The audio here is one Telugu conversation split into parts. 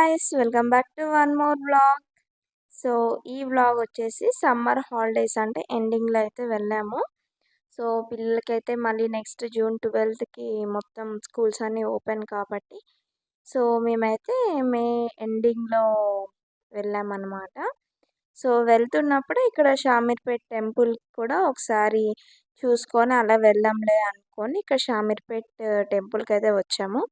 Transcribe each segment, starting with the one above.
Guys, welcome back to one more vlog. So ఈ వ్లాగ్ వచ్చేసి సమ్మర్ హాలిడేస్ అంటే ఎండింగ్లో అయితే వెళ్ళాము. సో పిల్లలకైతే మళ్ళీ నెక్స్ట్ జూన్ 12కి మొత్తం స్కూల్స్ అన్నీ ఓపెన్ కాబట్టి సో మేమైతే మే ఎండింగ్లో వెళ్ళామన్నమాట. సో వెళ్తున్నప్పుడు ఇక్కడ షామీర్పేట్ టెంపుల్ కూడా ఒకసారి చూసుకొని అలా వెళ్దాంలే అనుకొని ఇక్కడ షామీర్పేట్ టెంపుల్కి అయితే వచ్చాము.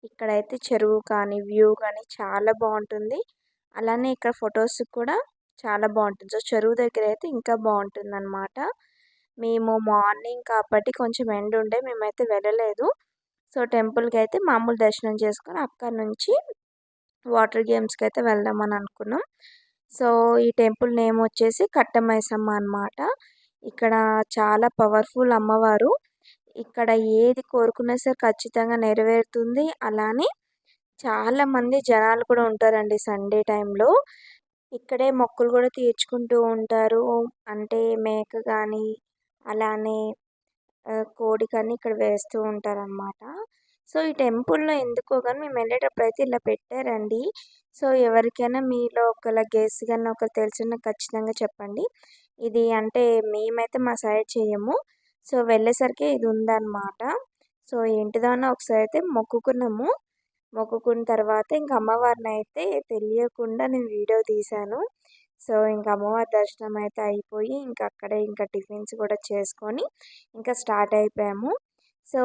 ఇక్కడైతే చెరువు కానీ వ్యూ కానీ చాలా బాగుంటుంది. అలానే ఇక్కడ ఫొటోస్ కూడా చాలా బాగుంటుంది. సో చెరువు దగ్గర అయితే ఇంకా బాగుంటుంది అనమాట. మేము మార్నింగ్ కాబట్టి కొంచెం ఎండ ఉండే మేమైతే వెళ్ళలేదు. సో టెంపుల్కి అయితే మామూలు దర్శనం చేసుకొని అక్కడ నుంచి వాటర్ గేమ్స్కి అయితే వెళ్దామని అనుకున్నాం. సో ఈ టెంపుల్ నేమ్ వచ్చేసి కట్టమైసమ్మ అనమాట. ఇక్కడ చాలా పవర్ఫుల్ అమ్మవారు. ఇక్కడ ఏది కోరుకున్నా సరే ఖచ్చితంగా నెరవేరుతుంది. అలానే చాలామంది జనాలు కూడా ఉంటారండి సండే టైంలో. ఇక్కడే మొక్కులు కూడా తీర్చుకుంటూ ఉంటారు. అంటే మేక కానీ అలానే కోడి కానీ ఇక్కడ వేస్తూ ఉంటారనమాట. సో ఈ టెంపుల్‌లో ఎందుకో గాని మేము వెళ్ళేటప్పుడు అయితే ఇలా పెట్టారండి. సో ఎవరికైనా మీలో ఒకవేళ గెస్ గాని ఒకరు తెలిసిన ఖచ్చితంగా చెప్పండి. ఇది అంటే మేమైతే మా సైడ్ చేయము. సో వెళ్ళేసరికి ఇది ఉందన్నమాట. సో ఏంటిదో అని ఒకసారి అయితే మొక్కుకున్నాము. మొక్కుకున్న తర్వాత ఇంక అమ్మవారిని అయితే తెలియకుండా నేను వీడియో తీశాను. సో ఇంక అమ్మవారి దర్శనం అయితే అయిపోయి ఇంక అక్కడే ఇంకా టిఫిన్స్ కూడా చేసుకొని ఇంకా స్టార్ట్ అయిపోయాము. సో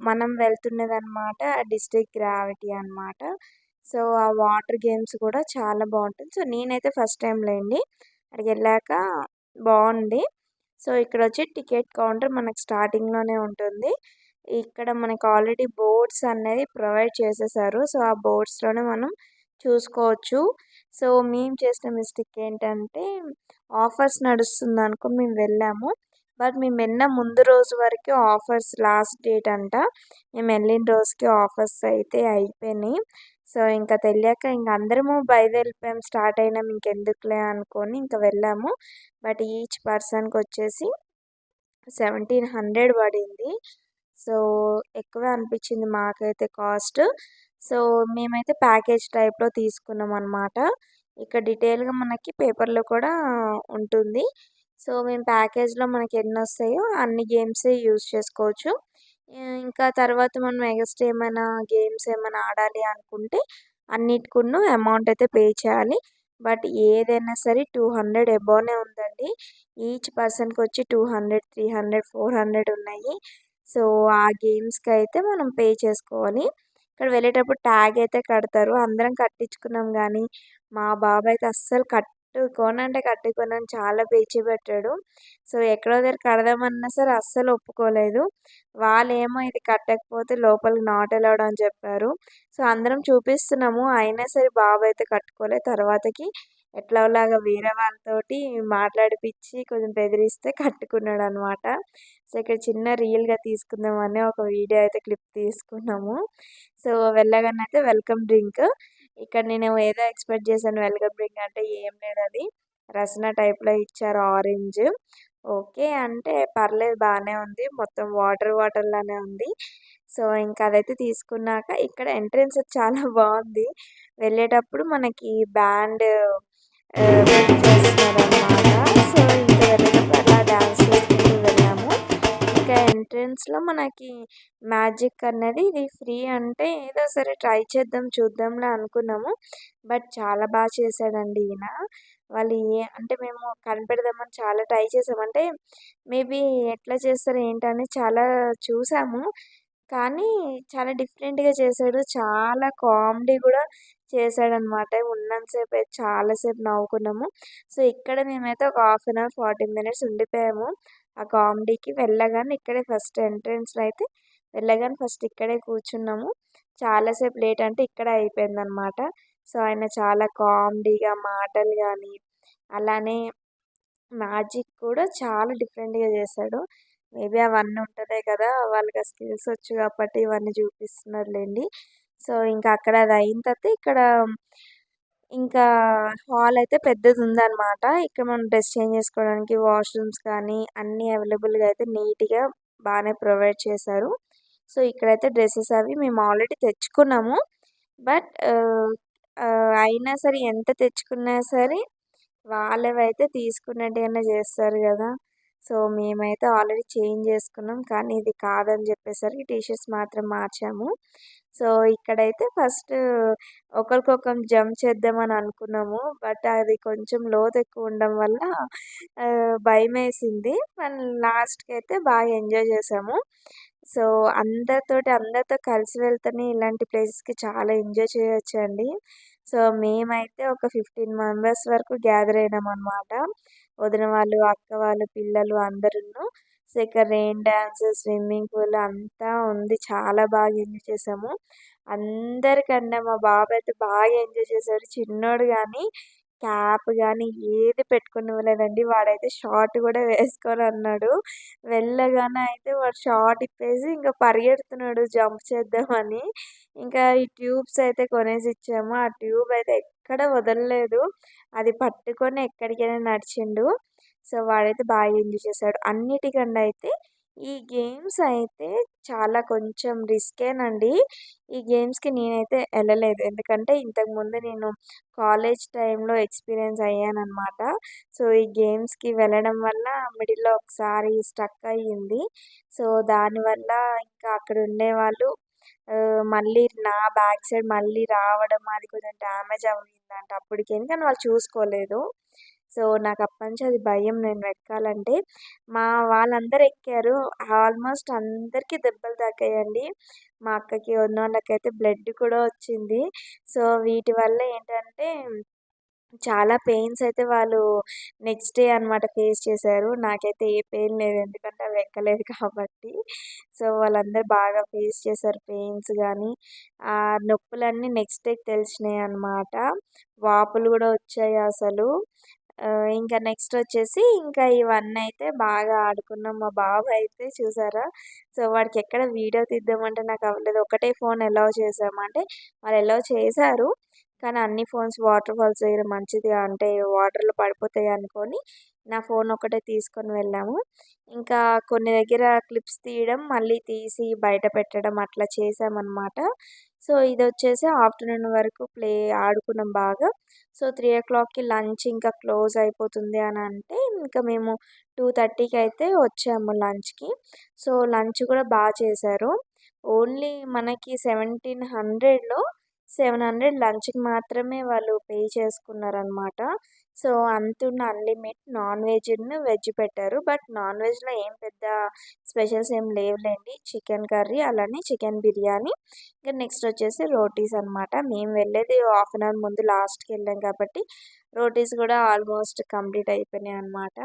మనం వెళ్తున్నదన్నమాట డిస్ట్రిక్ట్ గ్రావిటీ అనమాట. సో ఆ వాటర్ గేమ్స్ కూడా చాలా బాగుంటుంది. సో నేనైతే ఫస్ట్ టైం లేండి అక్కడికి వెళ్ళాక బాగుంది. సో ఇక్కడ వచ్చి టికెట్ కౌంటర్ మనకు స్టార్టింగ్లోనే ఉంటుంది. ఇక్కడ మనకు ఆల్రెడీ బోర్డ్స్ అనేది ప్రొవైడ్ చేసేసారు. సో ఆ బోర్డ్స్లోనే మనం చూసుకోవచ్చు. సో మేము చేసిన మిస్టేక్ ఏంటంటే ఆఫర్స్ నడుస్తుంది అనుకుని మేము వెళ్ళాము. బట్ మేము వెళ్ళిన ముందు రోజు వరకు ఆఫర్స్ లాస్ట్ డేట్ అంట. మేము వెళ్ళిన రోజుకి ఆఫర్స్ అయితే అయిపోయినాయి. సో ఇంకా తెలియక ఇంక అందరము బయలుదేరిపోయాం, స్టార్ట్ అయినాం ఇంకెందుకులే అనుకొని ఇంకా వెళ్ళాము. బట్ ఈచ్ పర్సన్కి వచ్చేసి 1700 పడింది. సో ఎక్కువే అనిపించింది మాకైతే కాస్ట్. సో మేమైతే ప్యాకేజ్ టైప్లో తీసుకున్నాం అనమాట. ఇక్కడ డీటెయిల్గా మనకి పేపర్లో కూడా ఉంటుంది. సో మేము ప్యాకేజ్లో మనకి ఎన్ని వస్తాయో అన్ని గేమ్సే యూజ్ చేసుకోవచ్చు. ఇంకా తర్వాత మనం ఎక్స్ట్రా ఏమైనా గేమ్స్ ఏమైనా ఆడాలి అనుకుంటే అన్నిటికును అమౌంట్ అయితే పే చేయాలి. బట్ ఏదైనా సరే 200 అబోవ్నే ఉందండి. ఈచ్ పర్సన్కి వచ్చి 200, 300, 400 ఉన్నాయి. సో ఆ గేమ్స్కి అయితే మనం పే చేసుకోవాలి. ఇక్కడ వెళ్ళేటప్పుడు ట్యాగ్ అయితే కడతారు. అందరం కట్టించుకున్నాం కానీ మా బాబు అయితే అస్సలు కట్టుకోనంటే కట్టుకోనని చాలా పేచి పెట్టాడు. సో ఎక్కడో దగ్గర కడదామన్నా సరే అస్సలు ఒప్పుకోలేదు. వాళ్ళేమో ఇది కట్టకపోతే లోపలికి నాట్ అలౌడ్ అని చెప్పారు. సో అందరం చూపిస్తున్నాము. అయినా సరే బాబు అయితే కట్టుకోలేదు. తర్వాతకి ఎట్లాగోలాగా వేరే వాళ్ళతోటి మాట్లాడిపిచ్చి కొంచెం బెదిరిస్తే కట్టుకున్నాడనమాట. సో ఇక్కడ చిన్న రీల్‌గా తీసుకుందామని ఒక వీడియో అయితే క్లిప్ తీసుకున్నాము. సో వెళ్ళగానే అయితే వెల్కమ్ డ్రింక్. ఇక్కడ నేను ఏదో ఎక్స్‌పెక్ట్ చేశాను, వెల్కమ్ డ్రింక్ అంటే ఏం లేదది. రసన టైప్‌లో ఇచ్చారు ఆరెంజ్. ఓకే. అంటే పర్లేదు బానే ఉంది. మొత్తం వాటర్ వాటర్ లానే ఉంది. సో ఇంకా అదైతే తీసుకున్నాక ఇక్కడ ఎంట్రన్స్ చాలా బాగుంది. వెళ్ళేటప్పుడు మనకి బ్యాండ్ వెయిట్ చేస్తున్నారనమాట. సో ఇంకా వెళ్ళేటప్పుడు అలా డాన్స్ చేసుకుంటూ వెళ్ళాము. ఇంకా ఎంట్రన్స్‌లో మనకి మ్యాజిక్ అన్నది ఇది ఫ్రీ అంటే ఏదో సరే ట్రై చేద్దాం చూద్దాంలే అనుకున్నాము. బట్ చాలా బాగా చేశాడండి ఈయన. వాళ్ళు అంటే మేము కనిపెడదామని చాలా ట్రై చేసాము. అంటే మేబీ ఎట్లా చేస్తారు ఏంటని చాలా చూసాము. కానీ చాలా డిఫరెంట్‌గా చేశాడు. చాలా కామెడీ కూడా చేశాడనమాట. ఉన్నంత సేపు అయితే చాలా సేపు నవ్వుకున్నాము. సో ఇక్కడ మేమైతే ఒక హాఫ్ అన్ అవర్, 40 మినిట్స్ ఉండిపోయాము. ఆ కామెడీకి వెళ్ళగానే ఇక్కడే ఫస్ట్ ఎంట్రన్స్‌లో అయితే వెళ్ళగానే ఫస్ట్ ఇక్కడే కూర్చున్నాము. చాలాసేపు లేట్ అంటే ఇక్కడే అయిపోయిందనమాట. సో ఆయన చాలా కామెడీగా మాటలు గానీ, అలానే మ్యాజిక్ కూడా చాలా డిఫరెంట్‌గా చేశాడు. మేబీ అవన్నీ ఉంటదే కదా! వాళ్ళకి ఆ స్కిల్స్ వచ్చు కాబట్టి ఇవన్నీ చూపిస్తున్నారులెండి. సో ఇంకా అక్కడ అది అయిన తర్వాత ఇక్కడ ఇంకా హాల్ అయితే పెద్దదుందనమాట. ఇక్కడ మనం డ్రెస్ చేంజ్ చేసుకోవడానికి వాష్‌రూమ్స్ కానీ అన్నీ అవైలబుల్‌గా అయితే నీట్‌గా బానే ప్రొవైడ్ చేశారు. సో ఇక్కడైతే డ్రెసెస్ అవి మేము ఆల్రెడీ తెచ్చుకున్నాము. బట్ అయినా సరే ఎంత తెచ్చుకున్నా సరే వాళ్ళవైతే తీసుకున్నట్టుగానే చేస్తారు గదా! సో, మేమైతే ఆల్రెడీ చేంజ్ చేసుకున్నాం. కానీ ఇది కాదని చెప్పేసరికి టీ షర్ట్స్ మాత్రం మార్చాము. సో, ఇక్కడైతే ఫస్ట్ ఒకరికొకరం జంప్ చేద్దామని అనుకున్నాము. బట్ అది కొంచెం లోతెక్కువ ఉండడం వల్ల భయమేసింది. కానీ లాస్ట్‌కైతే బాగా ఎంజాయ్ చేశాము. సో, అందరితో కలిసి వెళ్తేనే ఇలాంటి ప్లేసెస్‌కి చాలా ఎంజాయ్ చేయొచ్చండి. సో, మేమైతే ఒక 15 మెంబర్స్ వరకు గ్యాదర్ అయినామనమాట. వదిన వాళ్ళు, అక్క వాళ్ళు, పిల్లలు అందరును. సో, ఇక రెయిన్ డాన్స్, స్విమ్మింగ్ పూల్ అంతా ఉంది. చాలా బాగా ఎంజాయ్ చేశాము. అందరికన్నా మా బాబయితే బాగా ఎంజాయ్ చేశాడు. చిన్నోడు గానీ, క్యాప్ గానీ ఏది పెట్టుకొనివ్వలేదండి. వాడైతే షార్ట్ గూడా వేసుకోనన్నాడు. వెళ్ళగానే అయితే వాడు షార్ట్ ఇప్పేసి ఇంక పరిగెడుతున్నాడు జంప్ చేద్దామని. ఇంకా ఈ ట్యూబ్స్ అయితే కొనేసిచ్చాము. ఆ ట్యూబ్ అయితే ఎక్కడ వదలలేదు. అది పట్టుకొని ఎక్కడికైనా నడిచిండు. సో, వాడైతే బాగా ఎంజాయ్ చేశాడు. అన్నిటికన్నా అయితే ఈ గేమ్స్ అయితే చాలా కొంచెం రిస్కేనండి. ఈ గేమ్స్‌కి నేనైతే ఎళ్ళలేదు. ఎందుకంటే ఇంతకుముందు నేను కాలేజ్ టైంలో ఎక్స్‌పీరియన్స్ అయ్యాననమాట. సో, ఈ గేమ్స్‌కి వెళ్ళడం వల్ల మిడిల్‌లో ఒకసారి స్ట్రక్ అయ్యింది. సో, దానివల్ల ఇంకా అక్కడ ఉండేవాళ్ళు మళ్ళీ నా బ్యాక్ సైడ్ మళ్ళీ రావడం అది కొంచెం డ్యామేజ్ అయిందంట అప్పటికి. కానీ వాళ్ళు చూసుకోలేదు. సో, నాకప్పటినుంచి అది భయం నేను ఎక్కాలంటే. మా వాళ్ళందరూ ఎక్కారు. ఆల్మోస్ట్ అందరికీ దెబ్బలు తాకాయండి. మా అక్కకి, వదినోళ్ళకైతే బ్లడ్ కూడా వచ్చింది. సో, వీటి వల్ల ఏంటంటే చాలా పెయిన్స్ అయితే వాళ్ళు నెక్స్ట్ డే అనమాట ఫేస్ చేశారు. నాకైతే ఏ పెయిన్ లేదు. ఎందుకంటే అవి ఎక్కలేదు కాబట్టి. సో, వాళ్ళందరూ బాగా ఫేస్ చేశారు పెయిన్స్ గానీ, ఆ నొప్పులన్నీ నెక్స్ట్ డేకి తెలిసినాయన్నమాట. వాపులు గూడా వచ్చాయి అసలు. ఇంకా నెక్స్ట్ వచ్చేసి ఇంకా ఇవన్నీ అయితే బాగా ఆడుకున్నాం. మా బాబు అయితే చూసారా! సో, వాడికి ఎక్కడ వీడియో తీద్దామంటే నాకు అవ్వలేదు. ఒకటే ఫోన్ అలౌ చేసాము. అంటే వాళ్ళు అలౌ చేశారు. కానీ అన్ని ఫోన్స్ వాటర్ ఫాల్స్ దగ్గర మంచిది అంటే వాటర్‌లో పడిపోతాయి అనుకోని, నా ఫోన్ ఒక్కటే తీసుకొని వెళ్ళాము. ఇంకా కొన్ని దగ్గర క్లిప్స్ తీయడం, మళ్ళీ తీసి బయట పెట్టడం అట్లా చేశామనమాట. సో, ఇదొచ్చేసి ఆఫ్టర్‌నూన్ వరకు ఆడుకున్నాం బాగా. సో, 3:00కి లంచ్ ఇంకా క్లోజ్ అయిపోతుంది అనంటే, ఇంకా మేము 2:30కి అయితే వచ్చాము లంచ్‌కి. సో, లంచ్ కూడా చేశారు. ఓన్లీ మనకి 1700లో 700 లంచ్‌కి మాత్రమే వాళ్ళు పే చేసుకున్నారనమాట. సో, అంతున్న అన్‌లిమిట్ వెజ్ పెట్టారు. బట్ నాన్ వెజ్‌లో ఏం పెద్ద స్పెషల్స్ ఏం లేవులెండి. చికెన్ కర్రీ అలానే చికెన్ బిర్యానీ. ఇక నెక్స్ట్ వచ్చేసి రోటీస్ అనమాట. మేము వెళ్ళేది హాఫ్ అన్ అవర్ ముందు లాస్ట్‌కి వెళ్ళాం కాబట్టి రోటీస్ కూడా ఆల్మోస్ట్ కంప్లీట్ అయిపోయినాయన్నమాట.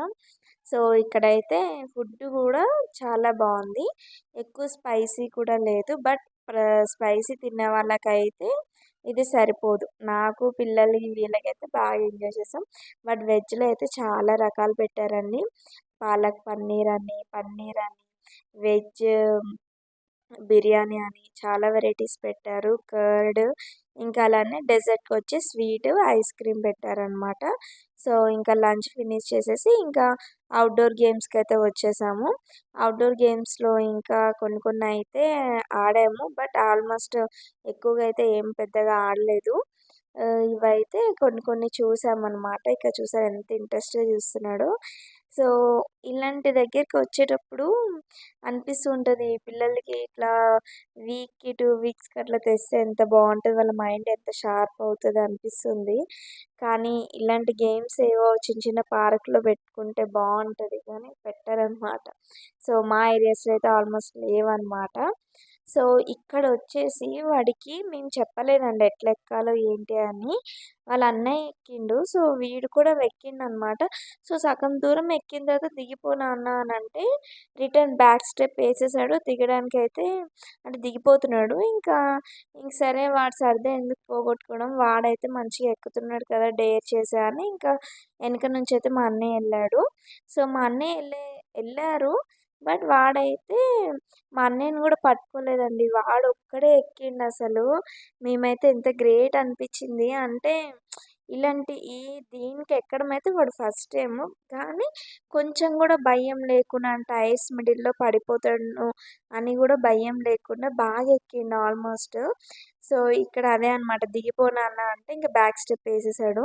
సో, ఇక్కడైతే ఫుడ్ కూడా చాలా బావుంది. ఎక్కువ స్పైసీ కూడా లేదు. బట్ స్పైసీ తినే వాళ్ళకైతే ఇది సరిపోదు. నాకు, వీళ్ళకైతే బాగా ఎంజాయ్ చేసాం. బట్ వెజ్‌లో అయితే చాలా రకాలు పెట్టారండి. పాలక్ పన్నీర్ అని, వెజ్ బిర్యానీ అని చాలా వెరైటీస్ పెట్టారు. కర్డ్ ఇంకా అలానే డెజర్ట్‌కొచ్చి స్వీట్, ఐస్ క్రీమ్ పెట్టారనమాట. సో, ఇంకా లంచ్ ఫినిష్ చేసేసి ఇంకా అవుట్‌డోర్ గేమ్స్‌కైతే వచ్చేసాము. అవుట్‌డోర్ గేమ్స్‌లో ఇంకా కొన్ని అయితే ఆడాము. బట్ ఆల్మోస్ట్ ఎక్కువగా అయితే ఏం పెద్దగా ఆడలేదు. ఇవైతే కొన్ని చూసామనమాట. ఇక చూసారా ఎంత ఇంట్రెస్ట్‌గా చూస్తున్నాడో. సో, ఇలాంటి దగ్గరికొచ్చేటప్పుడు అనిపిస్తూ ఉంటది. పిల్లలకి ఇట్లా వీక్‌కి, 2 వీక్స్‌కి అట్లా తెస్తే ఎంత బావుంటది. వాళ్ళ మైండ్ ఎంత షార్ప్ అవుతది అనిపిస్తుంది. కానీ ఇలాంటి గేమ్స్ ఏవో చిన్న చిన్న పార్క్‌లో పెట్టుకుంటే బావుంటది. కానీ పెట్టరనమాట. సో, మా ఏరియాస్‌లో అయితే ఆల్మోస్ట్ లేవనమాట. సో, ఇక్కడొచ్చేసి వాడికి మేము చెప్పలేదండి ఎట్లా ఎక్కాలో ఏంటి అని. వాళ్ళ అన్నయ్య ఎక్కిండు. సో, వీడు కూడా ఎక్కిండనమాట. సో, సగం దూరం ఎక్కిన తర్వాత దిగిపో నాన్న అనంటే రిటర్న్ బ్యాక్ స్టెప్ ఏసేసాడు. దిగడానికైతే అంటే దిగిపోతున్నాడు. ఇంక సరే వాడి సరదా ఎందుకు పోగొట్టుకోవడం. వాడైతే మంచిగా ఎక్కుతున్నాడు కదా! డేర్ చేశా అని ఇంకా ఎనక నుంచయితే మా అన్నయ్య ఎళ్ళాడు. సో, మా అన్నయ్య ఎళ్లారు. బట్ వాడైతే మా అన్నయ్యని గూడా పట్టుకోలేదండి. వాడొక్కడే ఎక్కిండసలు. మేమైతే ఎంత గ్రేట్ అనిపిచ్చింది. అంటే ఇలాంటి దీనికి ఎక్కడమైతే వాడు ఫస్ట్ టైము. కానీ కొంచెం గూడా భయం లేకుండా అంటే ఐస్ మిడిల్‌లో పడిపోతాను అని గూడా భయం లేకుండా బాగా ఎక్కిండు ఆల్మోస్ట్. సో, ఇక్కడ అదే అనమాట దిగిపో నాన్న అంటే ఇంక బ్యాక్ స్టెప్ ఏసేసాడు.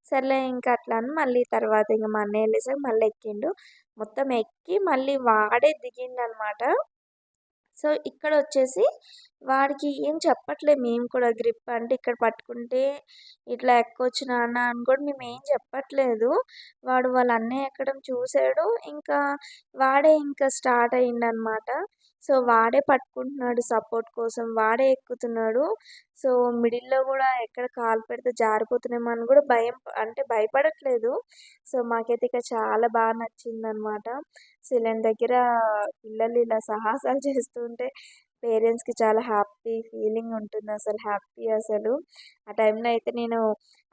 సర్లే ఇంక అట్లా అని మళ్ళీ తర్వాత ఇంక మా అన్నయ్య ఎళ్ళేసాక మళ్ళీ ఎక్కిండు. మొత్తం ఎక్కి మళ్ళీ వాడే దిగిండనమాట. సో, ఇక్కడొచ్చేసి వాడికి ఏం చెప్పట్లే మేము కూడా గ్రిప్ అంటే ఇక్కడ పట్టుకుంటే ఇట్లా ఎక్కొచ్చు నాన్న అని కూడా మేమేం చెప్పట్లేదు. వాడు వాళ్ళ అన్నయ్య ఎక్కడం చూసాడు. ఇంకా వాడే ఇంకా స్టార్ట్ అయిండనమాట. సో, వాడే పట్టుకుంటున్నాడు సపోర్ట్ కోసం. వాడే ఎక్కుతున్నాడు. సో, మిడిల్‌లో గూడా ఎక్కడ కాలు పెడితే జారిపోతున్నామో అని గూడా భయం అంటే భయపడట్లేదు. సో, మాకైతే ఇక చాలా నచ్చిందనమాట. సో, ఇలాంటి దగ్గర పిల్లలు ఇలా సాహసాలు చేస్తూ ఉంటే పేరెంట్స్‌కి చాలా హ్యాపీ ఫీలింగ్ ఉంటుందసలు. హ్యాపీ అసలు. ఆ టైంలో అయితే నేను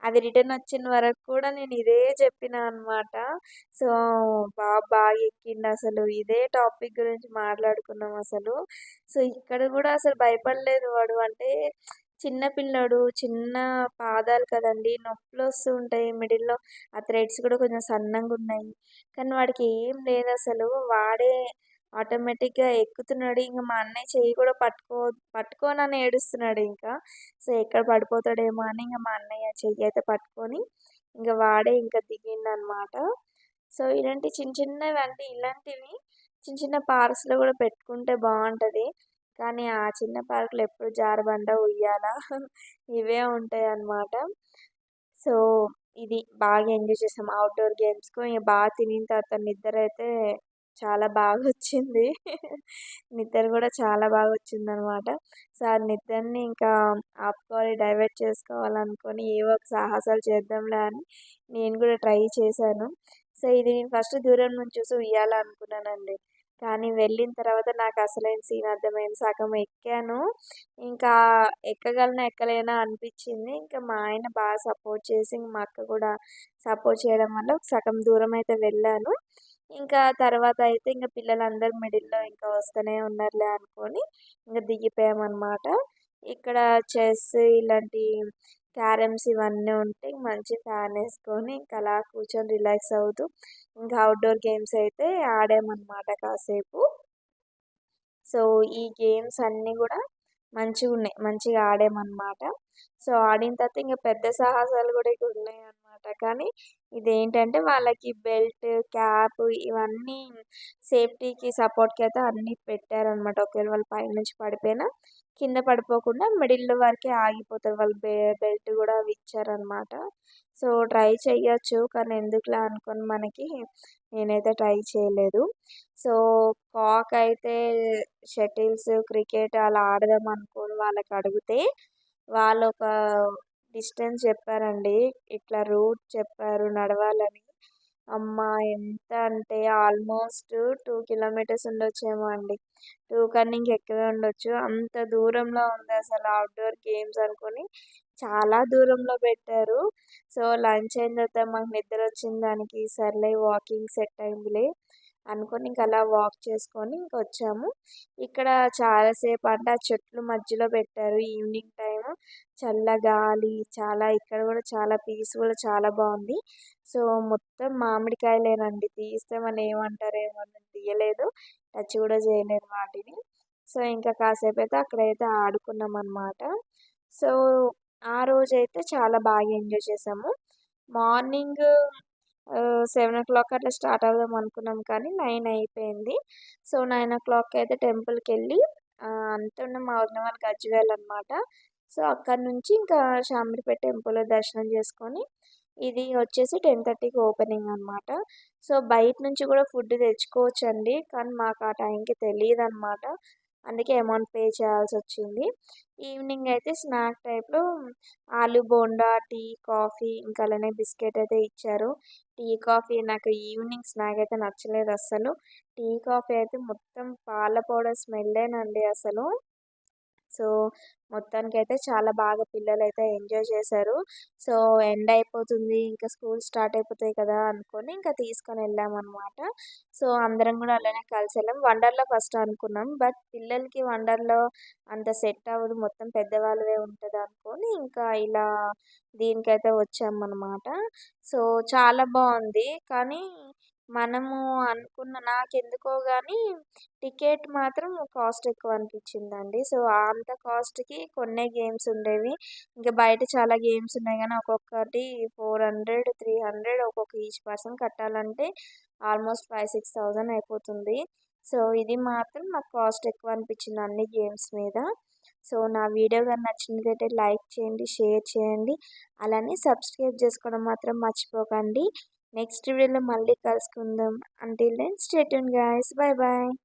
అది రిటర్న్ వచ్చిన వరకు కూడా నేను ఇదే చెప్పినా అనమాట. సో, బాగా ఎక్కిండసలు. ఇదే టాపిక్ గురించి మాట్లాడుకున్నాం అసలు. సో, ఇక్కడ కూడా అసలు భయపడలేదు వాడు. అంటే చిన్న పిల్లోడు, చిన్న పాదాలు కదండీ! నొప్పులొస్తూ ఉంటాయి మిడిల్‌లో. ఆ థ్రెడ్స్ కూడా కొంచెం సన్నంగున్నాయి. కానీ వాడికి ఏం లేదసలు. వాడే ఆటోమేటిక్‌గా ఎక్కుతున్నాడు. ఇంక మా అన్నయ్య చెయ్యి కూడా పట్టుకోనని ఏడుస్తున్నాడు ఇంకా. సో, ఎక్కడ పడిపోతాడేమో అని ఇంక మా అన్నయ్య చెయ్యయితే పట్టుకొని ఇంక వాడే ఇంక దిగిండనమాట. సో, ఇలాంటి చిన్న చిన్నవి అంటే ఇలాంటివి చిన్న చిన్న పార్క్స్‌లో గూడా పెట్టుకుంటే బావుంటది. కానీ ఆ చిన్న పార్క్‌లో ఎప్పుడు జారుబండ, ఉయ్యాల ఇవే ఉంటాయన్నమాట. సో, ఇది బాగా ఎంజాయ్ చేసాం. ఔట్‌డోర్ గేమ్స్‌కు ఇంక బాగా తినిన తర్వాత నిద్రైతే చాలా బాగొచ్చింది. నిద్ర గూడా చాలా బాగొచ్చిందనమాట. సో, ఆ నిద్రని ఇంకా ఆపుకోవాలి, డైవర్ట్ చేసుకోవాలనుకోని ఏవో ఒక సాహసాలు చేద్దాంలే అని నేను గూడా ట్రై చేశాను. సో, ఇది నేను ఫస్ట్ దూరం నుంచి చూసి ఉయ్యాల అనుకున్నానండి. కానీ వెళ్ళిన తర్వాత నాకు అసలైన సీన్ అర్థమైంది. సగం ఎక్కాను. ఇంకా ఎక్కగలనా, ఎక్కలేనా అనిపిచ్చింది. ఇంకా మా ఆయన బాగా సపోర్ట్ చేసి, ఇంక మా అక్క కూడా సపోర్ట్ చేయడం వల్ల సగం దూరమైతే వెళ్ళాను. ఇంకా తర్వాత అయితే ఇంక పిల్లలందరూ మిడిల్‌లో ఇంకా వస్తూనే ఉన్నారులే అనుకోని ఇంక దిగిపోయామనమాట. ఇక్కడ చెస్ ఇలాంటి క్యారమ్స్ ఇవన్నీ ఉంటే మంచి ఫ్యానేసుకొని ఇంక అలా కూర్చొని రిలాక్స్ అవుతూ ఇంకా ఔట్‌డోర్ గేమ్స్ అయితే ఆడామనమాట కాసేపు. సో, ఈ గేమ్స్ అన్నీ గూడా మంచిగున్నాయి. మంచిగా ఆడామనమాట. సో, ఆడిన తర్వాత ఇంక పెద్ద సాహసాలు గూడా ఇక ఉన్నాయన్నమాట. కానీ ఇదేంటంటే వాళ్ళకి బెల్ట్, క్యాప్ ఇవన్నీ సేఫ్టీకి, సపోర్ట్‌కి అయితే అన్నీ పెట్టారనమాట. ఒకవేళ వాళ్ళు పైనుంచి పడిపోయినా కింద పడిపోకుండా మిడిల్ వరకే ఆగిపోతారు. వాళ్ళు బెల్ట్ గూడా అవి ఇచ్చారనమాట. సో, ట్రై చెయ్యొచ్చు. కానీ ఎందుకులే అనుకోని మనకి నేనైతే ట్రై చేయలేదు. సో, కాక్ అయితే షటిల్స్, క్రికెట్ అలా ఆడదాం అనుకోని వాళ్ళకడిగితే, వాళ్ళొక డిస్టెన్స్ చెప్పారండి. ఇట్లా రూట్ చెప్పారు నడవాలని. అమ్మా! ఎంత అంటే ఆల్మోస్ట్ 2 కిలోమీటర్స్ ఉండొచ్చేమో అండి. 2 కన్నా ఇంకెక్కువే ఉండొచ్చు. అంత దూరంలో ఉందసలు ఔట్‌డోర్ గేమ్స్ అనుకోని చాలా దూరంలో పెట్టారు. సో, లంచ్ అయిన తర్వాత మాకు నిద్రొచ్చిన దానికి సర్లే వాకింగ్ సెట్ అయిందిలే అనుకోని ఇంక అలా వాక్ చేసుకొని ఇంకొచ్చాము. ఇక్కడ చాలా సేపు అంటే ఆ చెట్లు మధ్యలో పెట్టారు. ఈవినింగ్ టైము చల్లగాలి చాలా ఇక్కడ గూడా చాలా పీస్‌ఫుల్ చాలా బావుంది. సో, మొత్తం మామిడికాయలేనండి. తీస్తే మళ్ళీ ఏమంటారేమో అని తీయలేదు. టచ్ గూడా చేయలేదు వాటిని. సో, ఇంకా కాసేపయితే అక్కడైతే ఆడుకున్నామనమాట. సో, ఆ రోజైతే చాలా బాగా ఎంజాయ్ చేశాము. మార్నింగ్ 7:00 అట్లా స్టార్ట్ అవుదాం అనుకున్నాం కానీ 9 అయిపోయింది. సో, 9:00 అయితే టెంపుల్‌కెళ్ళి అంతున్న మా వదిన వాళ్ళు గజ్వేల్ అనమాట. సో, అక్కడి నుంచి ఇంకా షామీర్పేట టెంపుల్‌లో దర్శనం చేసుకొని ఇది వచ్చేసి 10:30కి ఓపెనింగ్ అనమాట. సో, బయట నుంచి కూడా ఫుడ్ తెచ్చుకోవచ్చండి. కానీ మాకు ఆ టైంకి తెలీదనమాట. అందుకే అమౌంట్ పే చేయాల్సొచ్చింది. ఈవినింగ్ అయితే స్నాక్ టైప్‌లో ఆలు బోండా, టీ, కాఫీ ఇంకా అలానే బిస్కెట్ అయితే ఇచ్చారు. టీ, కాఫీ నాకు ఈవినింగ్ స్నాక్ అయితే నచ్చలేదస్సలు. టీ, కాఫీ అయితే మొత్తం పాల పౌడర్ స్మెల్లేనండి అసలు. సో, మొత్తానికైతే చాలా బాగా పిల్లలైతే ఎంజాయ్ చేశారు. సో, ఎండ్ అయిపోతుంది. ఇంకా స్కూల్ స్టార్ట్ అయిపోతాయి కదా అనుకోని ఇంకా తీసుకొనెళ్ళామనమాట. సో, అందరం గూడా అలానే కలిసెళ్ళాం. వండర్‌లా ఫస్ట్ అనుకున్నాం. బట్ పిల్లలకి వండర్‌లో అంత సెట్ అవ్వదు. మొత్తం పెద్దవాళ్ళదే ఉంటదనుకోని ఇంకా ఇలా దీనికైతే వచ్చామనమాట. సో, చాలా బావుంది. కానీ మనము అనుకున్న నాకెందుకో గానీ టికెట్ మాత్రం కాస్ట్ ఎక్కువ అనిపించిందండి. సో, అంత కాస్ట్‌కి కొన్నే గేమ్స్ ఉండేవి. ఇంకా బయట చాలా గేమ్స్ ఉన్నాయి గానీ ఒక్కొక్కటి 400, 300 ఒక్కొక్క ఈచ్ పర్సన్ కట్టాలంటే ఆల్మోస్ట్ 5, 6,000 అయిపోతుంది. సో, ఇది మాత్రం నాకు కాస్ట్ ఎక్కువ అనిపించింది అన్ని గేమ్స్ మీద. సో, నా వీడియో గాని నచ్చినట్లయితే లైక్ చేయండి, షేర్ చేయండి. అలానే సబ్స్క్రైబ్ చేసుకోవడం మాత్రం మర్చిపోకండి. నెక్స్ట్ వీడియోలో మళ్ళీ కలుసుకుందాం. Until then stay tuned guys. Bye by.